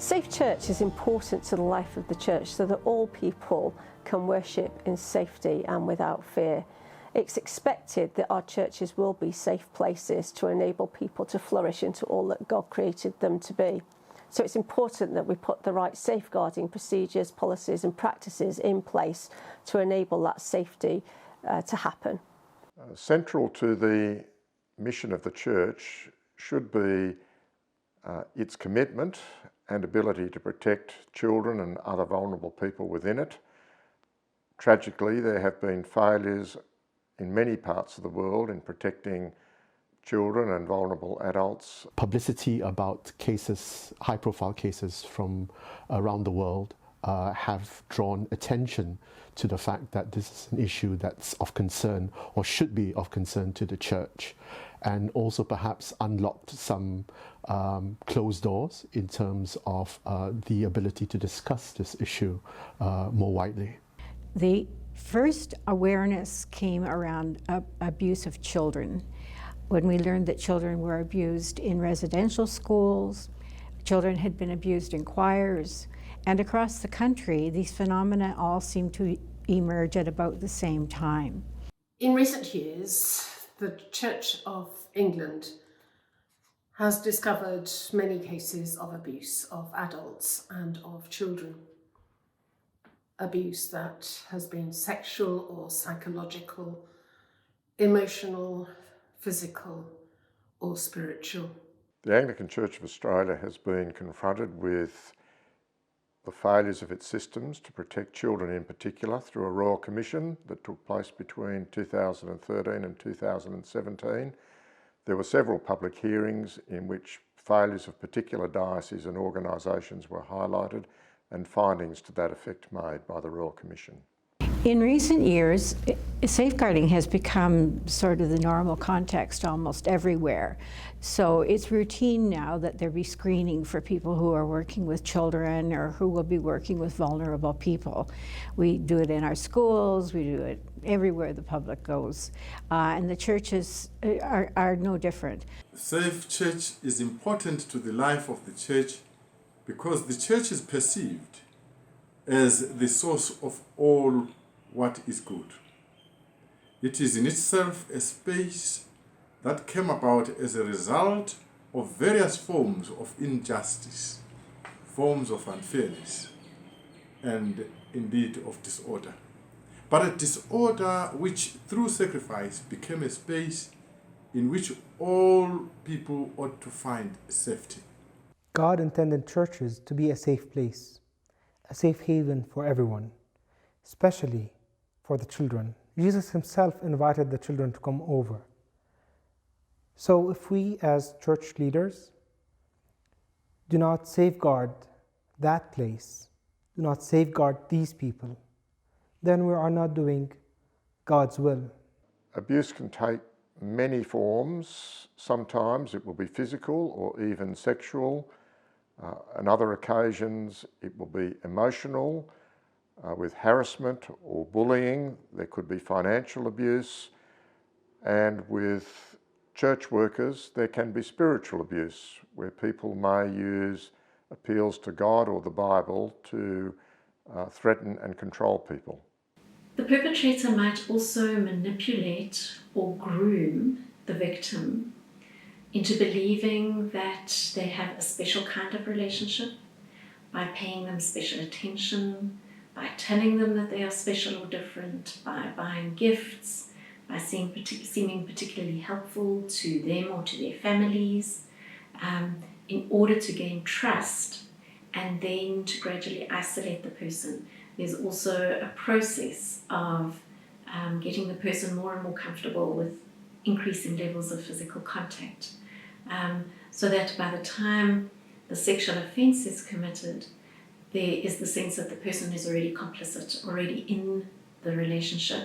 Safe church is important to the life of the church so that all people can worship in safety and without fear. It's expected that our churches will be safe places to enable people to flourish into all that God created them to be. So it's important that we put the right safeguarding procedures, policies and practices in place to enable that safety to happen. Central to the mission of the church should be its commitment and ability to protect children and other vulnerable people within it. Tragically, there have been failures in many parts of the world in protecting children and vulnerable adults. Publicity about cases, high-profile cases from around the world have drawn attention to the fact that this is an issue that's of concern or should be of concern to the church, and also perhaps unlocked some closed doors in terms of the ability to discuss this issue more widely. The first awareness came around abuse of children, when we learned that children were abused in residential schools, children had been abused in choirs, and across the country, these phenomena all seem to emerge at about the same time. In recent years, the Church of England has discovered many cases of abuse of adults and of children. Abuse that has been sexual or psychological, emotional, physical or spiritual. The Anglican Church of Australia has been confronted with the failures of its systems to protect children in particular through a Royal Commission that took place between 2013 and 2017. There were several public hearings in which failures of particular dioceses and organisations were highlighted and findings to that effect made by the Royal Commission. In recent years, safeguarding has become sort of the normal context almost everywhere. So it's routine now that there be screening for people who are working with children or who will be working with vulnerable people. We do it in our schools, we do it everywhere the public goes, and the churches are no different. Safe church is important to the life of the church because the church is perceived as the source of all what is good. It is in itself a space that came about as a result of various forms of injustice, forms of unfairness, and indeed of disorder. But a disorder which through sacrifice became a space in which all people ought to find safety. God intended churches to be a safe place, a safe haven for everyone, especially for the children. Jesus himself invited the children to come over. So if we as church leaders do not safeguard that place, do not safeguard these people, then we are not doing God's will. Abuse can take many forms. Sometimes it will be physical or even sexual. On other occasions it will be emotional, with harassment or bullying. There could be financial abuse, and with church workers there can be spiritual abuse, where people may use appeals to God or the Bible to threaten and control people. The perpetrator might also manipulate or groom the victim into believing that they have a special kind of relationship by paying them special attention, by telling them that they are special or different, by buying gifts, by seeming particularly helpful to them or to their families, in order to gain trust and then to gradually isolate the person. There's also a process of getting the person more and more comfortable with increasing levels of physical contact, so that by the time the sexual offence is committed, there is the sense that the person is already complicit, already in the relationship,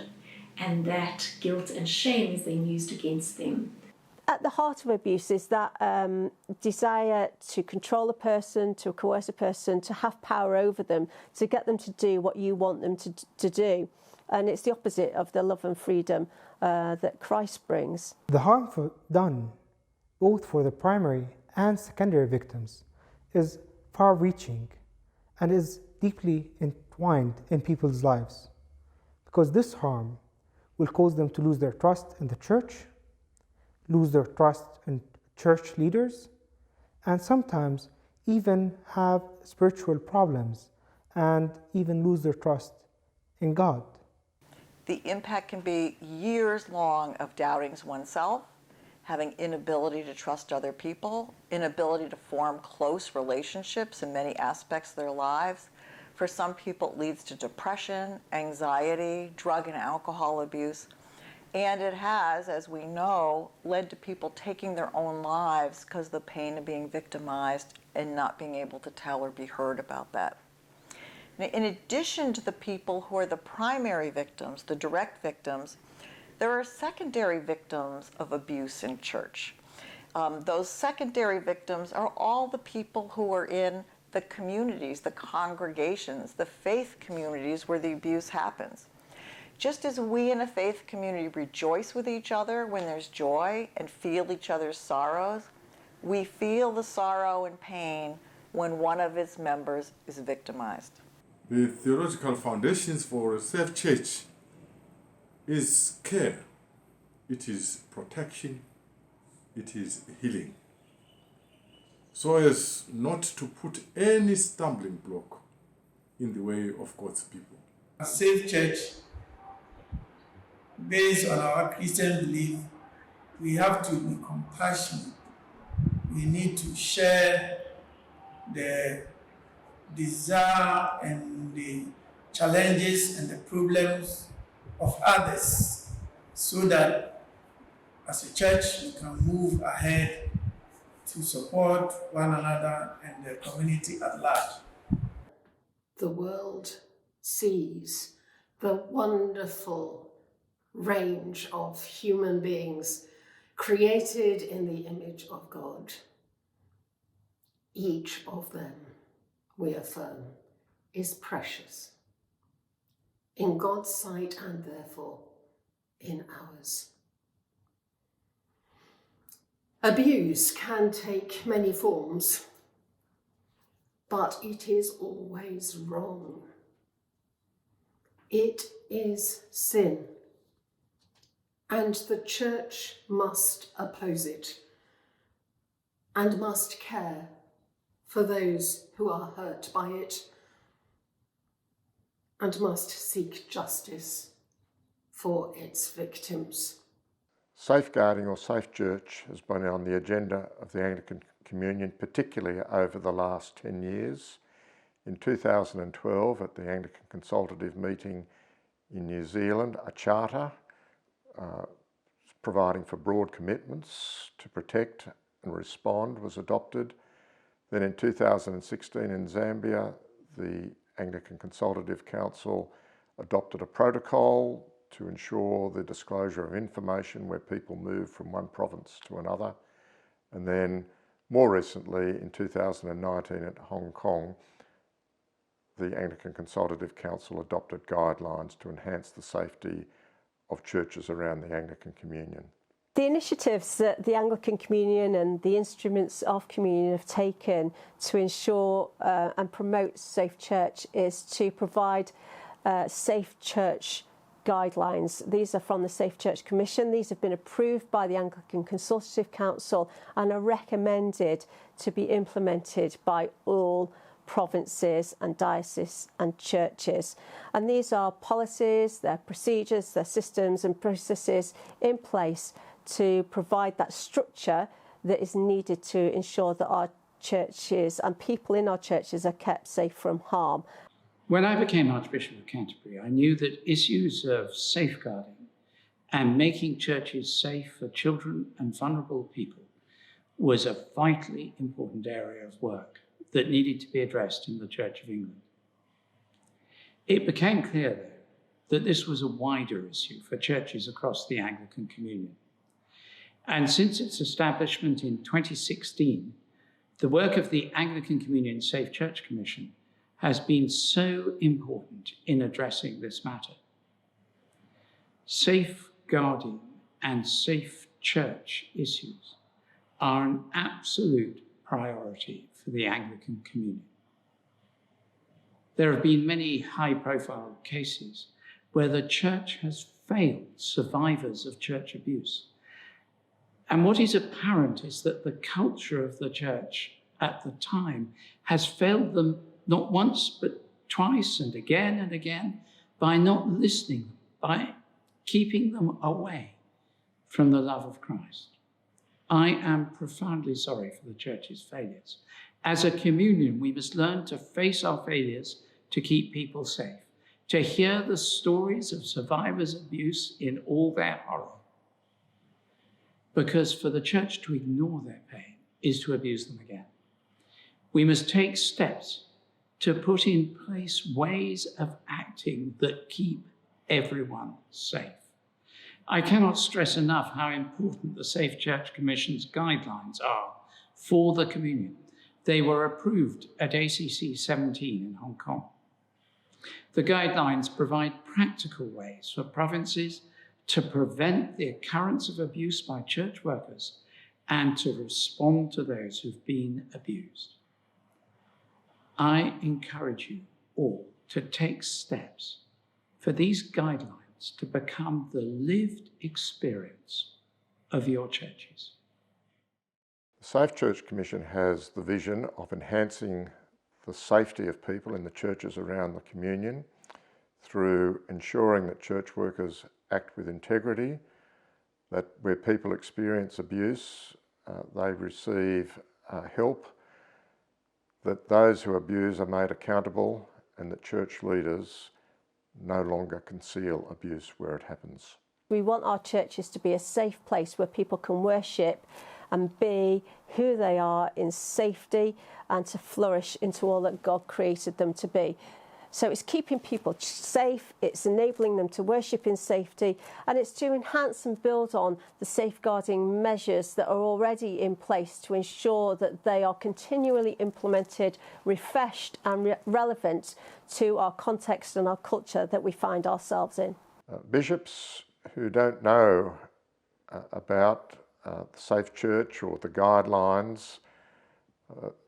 and that guilt and shame is then used against them. At the heart of abuse is that desire to control a person, to coerce a person, to have power over them, to get them to do what you want them to do. And it's the opposite of the love and freedom that Christ brings. The harm done, both for the primary and secondary victims, is far-reaching and is deeply entwined in people's lives, because this harm will cause them to lose their trust in the church, lose their trust in church leaders, and sometimes even have spiritual problems and even lose their trust in God. The impact can be years long of doubting oneself, having inability to trust other people, inability to form close relationships in many aspects of their lives. For some people, it leads to depression, anxiety, drug and alcohol abuse. And it has, as we know, led to people taking their own lives because of the pain of being victimized and not being able to tell or be heard about that. In addition to the people who are the primary victims, the direct victims, there are secondary victims of abuse in church. Those secondary victims are all the people who are in the communities, the congregations, the faith communities where the abuse happens. Just as we in a faith community rejoice with each other when there's joy and feel each other's sorrows, we feel the sorrow and pain when one of its members is victimized. The theological foundations for a safe church is care, it is protection, it is healing, so as not to put any stumbling block in the way of God's people. A safe church, based on our Christian belief, we have to be compassionate. We need to share the desire and the challenges and the problems of others, so that as a church we can move ahead to support one another and the community at large. The world sees the wonderful range of human beings created in the image of God. Each of them, we affirm, is precious in God's sight and therefore in ours. Abuse can take many forms, but it is always wrong. It is sin, and the church must oppose it and must care for those who are hurt by it, and must seek justice for its victims. Safeguarding or safe church has been on the agenda of the Anglican Communion, particularly over the last 10 years. In 2012, at the Anglican Consultative Meeting in New Zealand, a charter providing for broad commitments to protect and respond was adopted. Then in 2016 in Zambia, the Anglican Consultative Council adopted a protocol to ensure the disclosure of information where people move from one province to another. And then more recently, in 2019 at Hong Kong, the Anglican Consultative Council adopted guidelines to enhance the safety of churches around the Anglican Communion. The initiatives that the Anglican Communion and the instruments of communion have taken to ensure and promote safe church is to provide safe church guidelines. These are from the Safe Church Commission. These have been approved by the Anglican Consultative Council and are recommended to be implemented by all provinces and dioceses and churches. And these are policies, their procedures, their systems and processes in place to provide that structure that is needed to ensure that our churches and people in our churches are kept safe from harm. When I became Archbishop of Canterbury, I knew that issues of safeguarding and making churches safe for children and vulnerable people was a vitally important area of work that needed to be addressed in the Church of England. It became clear, though, that this was a wider issue for churches across the Anglican Communion. And since its establishment in 2016, the work of the Anglican Communion Safe Church Commission has been so important in addressing this matter. Safeguarding and safe church issues are an absolute priority for for the Anglican Communion. There have been many high-profile cases where the church has failed survivors of church abuse. And what is apparent is that the culture of the church at the time has failed them not once, but twice and again by not listening, by keeping them away from the love of Christ. I am profoundly sorry for the church's failures. As a communion, we must learn to face our failures to keep people safe, to hear the stories of survivors' abuse in all their horror. Because for the church to ignore their pain is to abuse them again. We must take steps to put in place ways of acting that keep everyone safe. I cannot stress enough how important the Safe Church Commission's guidelines are for the communion. They were approved at ACSCC 17 in Hong Kong. The guidelines provide practical ways for provinces to prevent the occurrence of abuse by church workers and to respond to those who've been abused. I encourage you all to take steps for these guidelines to become the lived experience of your churches. The Safe Church Commission has the vision of enhancing the safety of people in the churches around the communion through ensuring that church workers act with integrity, that where people experience abuse, they receive help, that those who abuse are made accountable, and that church leaders no longer conceal abuse where it happens. We want our churches to be a safe place where people can worship and be who they are in safety and to flourish into all that God created them to be. So it's keeping people safe, it's enabling them to worship in safety, and it's to enhance and build on the safeguarding measures that are already in place to ensure that they are continually implemented, refreshed and relevant to our context and our culture that we find ourselves in. Bishops who don't know about the Safe Church or the guidelines,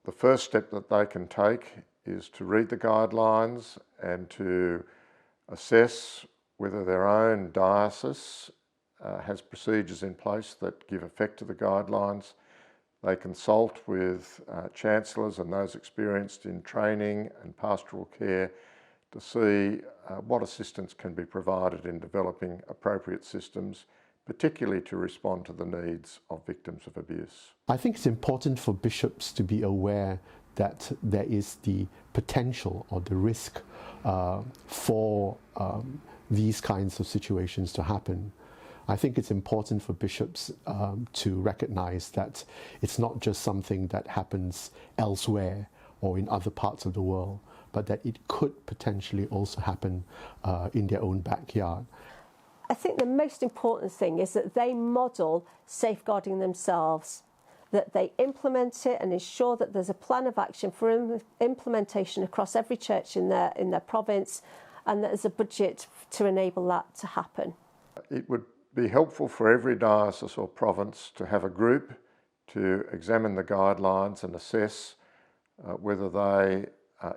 the first step that they can take is to read the guidelines and to assess whether their own diocese has procedures in place that give effect to the guidelines. They consult with chancellors and those experienced in training and pastoral care to see what assistance can be provided in developing appropriate systems, particularly to respond to the needs of victims of abuse. I think it's important for bishops to be aware that there is the potential or the risk for these kinds of situations to happen. I think it's important for bishops to recognize that it's not just something that happens elsewhere or in other parts of the world, but that it could potentially also happen in their own backyard. I think the most important thing is that they model safeguarding themselves, that they implement it and ensure that there's a plan of action for implementation across every church in their province, and that there's a budget to enable that to happen. It would be helpful for every diocese or province to have a group to examine the guidelines and assess whether they,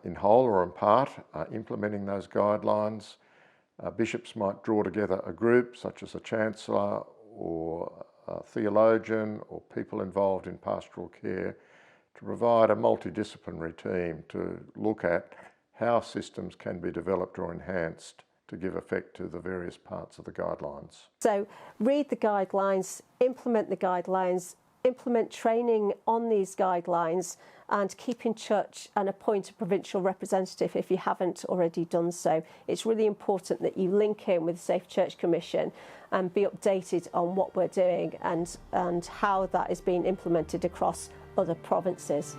in whole or in part, are implementing those guidelines. Bishops might draw together a group, such as a chancellor or a theologian or people involved in pastoral care, to provide a multidisciplinary team to look at how systems can be developed or enhanced to give effect to the various parts of the guidelines. So read the guidelines, implement training on these guidelines, and keep in touch and appoint a provincial representative if you haven't already done so. It's really important that you link in with the Safe Church Commission and be updated on what we're doing and how that is being implemented across other provinces.